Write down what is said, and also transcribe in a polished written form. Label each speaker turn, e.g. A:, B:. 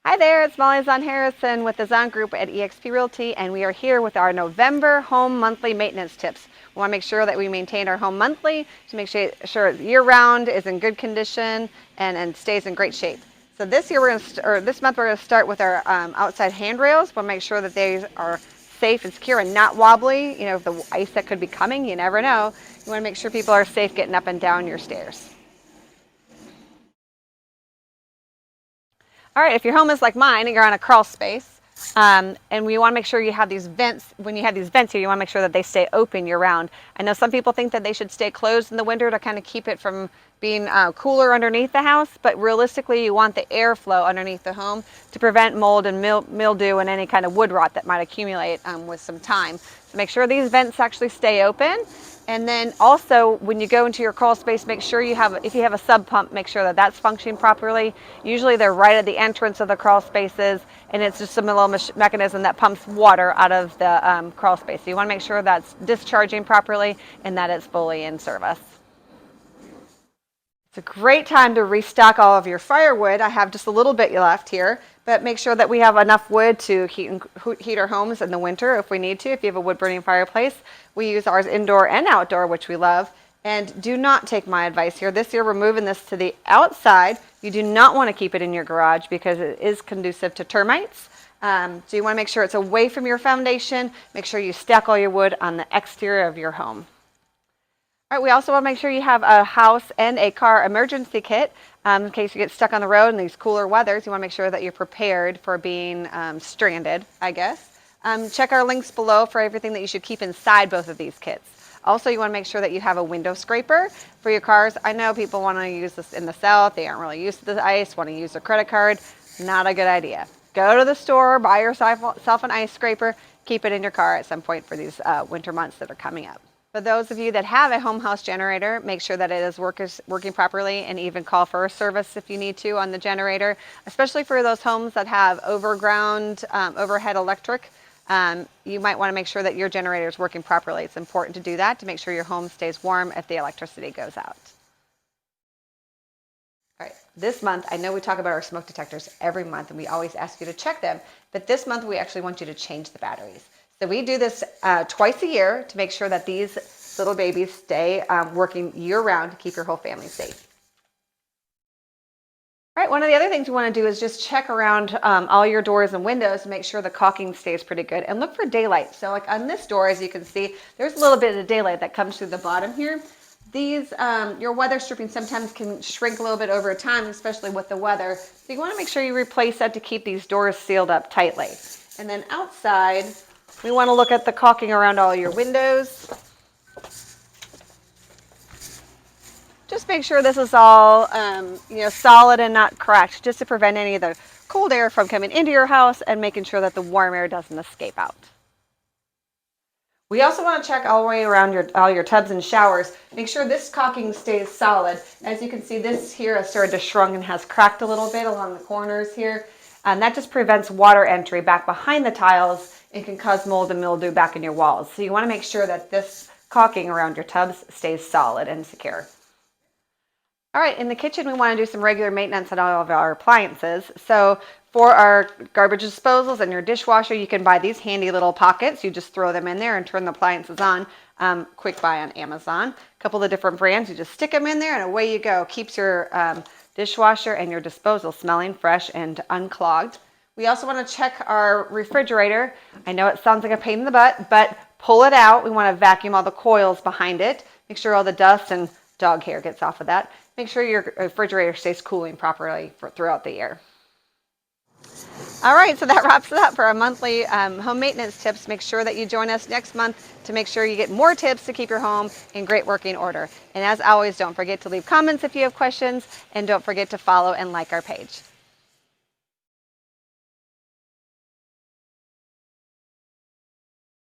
A: Hi there, it's Molly Zahn Harrison with the Zahn Group at eXp Realty, and we are here with our November home monthly maintenance tips. We want to make sure that we maintain our home monthly to make sure year-round is in good condition and stays in great shape. So this month we're going to start with our outside handrails. We'll make sure that they are safe and secure and not wobbly. You know, the ice that could be coming, you never know. You want to make sure people are safe getting up and down your stairs. All right, if your home is like mine and you're on a crawl space, and we want to make sure you have these vents, when you have these vents here, you want to make sure that they stay open year round. I know some people think that they should stay closed in the winter to kind of keep it from being cooler underneath the house, but realistically you want the airflow underneath the home to prevent mold and mildew and any kind of wood rot that might accumulate with some time. So make sure these vents actually stay open. And then also, when you go into your crawl space, make sure if you have a sub pump, make sure that that's functioning properly. Usually they're right at the entrance of the crawl spaces, and it's just a little mechanism that pumps water out of the crawl space. So you want to make sure that's discharging properly and that it's fully in service. It's a great time to restock all of your firewood. I have just a little bit left here, but make sure that we have enough wood to heat our homes in the winter if we need to. If you have a wood burning fireplace, we use ours indoor and outdoor, which we love. And do not take my advice here. This year we're moving this to the outside. You do not want to keep it in your garage because it is conducive to termites. So you want to make sure it's away from your foundation. Make sure you stack all your wood on the exterior of your home. All right, we also want to make sure you have a house and a car emergency kit in case you get stuck on the road in these cooler weathers. You want to make sure that you're prepared for being stranded, I guess. Check our links below for everything that you should keep inside both of these kits. Also, you want to make sure that you have a window scraper for your cars. I know people want to use this in the south. They aren't really used to the ice, want to use their credit card. Not a good idea. Go to the store, buy yourself an ice scraper, keep it in your car at some point for these winter months that are coming up. For those of you that have a home house generator, make sure that it is working properly, and even call for a service if you need to on the generator, especially for those homes that have overhead electric. You might want to make sure that your generator is working properly. It's important to do that to make sure your home stays warm if the electricity goes out. All right, this month, I know we talk about our smoke detectors every month and we always ask you to check them, but this month we actually want you to change the batteries. So we do this twice a year to make sure that these little babies stay working year-round to keep your whole family safe. All right, one of the other things you want to do is just check around all your doors and windows to make sure the caulking stays pretty good, and look for daylight. So like on this door, as you can see, there's a little bit of daylight that comes through the bottom here. These, your weather stripping sometimes can shrink a little bit over time, especially with the weather. So you want to make sure you replace that to keep these doors sealed up tightly. And then outside, we want to look at the caulking around all your windows. Just make sure this is all solid and not cracked, just to prevent any of the cold air from coming into your house and making sure that the warm air doesn't escape out. We also want to check all the way around all your tubs and showers. Make sure this caulking stays solid. As you can see, this here has started to shrunk and has cracked a little bit along the corners here. And that just prevents water entry back behind the tiles and can cause mold and mildew back in your walls. So you want to make sure that this caulking around your tubs stays solid and secure. All right, in the kitchen, we want to do some regular maintenance on all of our appliances. So for our garbage disposals and your dishwasher, you can buy these handy little pockets. You just throw them in there and turn the appliances on. Quick buy on Amazon. A couple of different brands, you just stick them in there and away you go. Keeps your dishwasher and your disposal smelling fresh and unclogged. We also want to check our refrigerator. I know it sounds like a pain in the butt, but pull it out. We want to vacuum all the coils behind it. Make sure all the dust and dog hair gets off of that. Make sure your refrigerator stays cooling properly throughout the year. All right, so that wraps it up for our monthly home maintenance tips. Make sure that you join us next month to make sure you get more tips to keep your home in great working order. And as always, don't forget to leave comments if you have questions, and don't forget to follow and like our page.